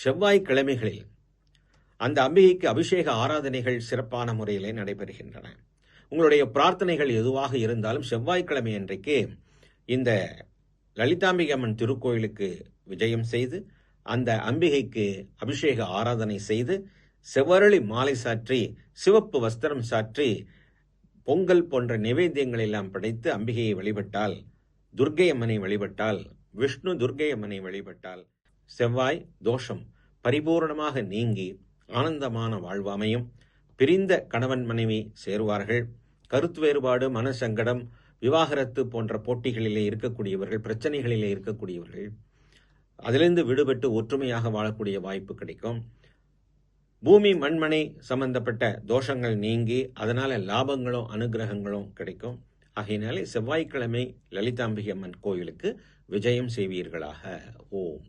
செவ்வாய்க்கிழமைகளில் அந்த அம்பிகைக்கு அபிஷேக ஆராதனைகள் சிறப்பான முறையிலே நடைபெறுகின்றன. உங்களுடைய பிரார்த்தனைகள் எதுவாக இருந்தாலும் செவ்வாய்க்கிழமை அன்றைக்கு இந்த லலிதாம்பிகை அம்மன் திருக்கோயிலுக்கு விஜயம் செய்து அந்த அம்பிகைக்கு அபிஷேக ஆராதனை செய்து செவ்வரளி மாலை சாற்றி சிவப்பு வஸ்திரம் சாற்றி பொங்கல் போன்ற நிவேத்தியங்கள் எல்லாம் படைத்து அம்பிகையை வழிபட்டால், துர்க்கை அம்மனை வழிபட்டால், விஷ்ணு துர்க்கை அம்மனை வழிபட்டால் செவ்வாய் தோஷம் பரிபூர்ணமாக நீங்கி ஆனந்தமான வாழ்வாமையும். பிரிந்த கணவன் மனைவி சேருவார்கள். கருத்து வேறுபாடு, மனசங்கடம், விவாகரத்து போன்ற போட்டிகளிலே இருக்கக்கூடியவர்கள், பிரச்சனைகளிலே இருக்கக்கூடியவர்கள் அதிலிருந்து விடுபட்டு ஒற்றுமையாக வாழக்கூடிய வாய்ப்பு கிடைக்கும். பூமி மண்மனை சம்பந்தப்பட்ட தோஷங்கள் நீங்கி அதனால லாபங்களும் அனுகிரகங்களும் கிடைக்கும். ஆகையினாலே செவ்வாய்க்கிழமை லலிதாம்பிகை அம்மன் கோயிலுக்கு விஜயம் செய்வீர்களாக. ஓம்.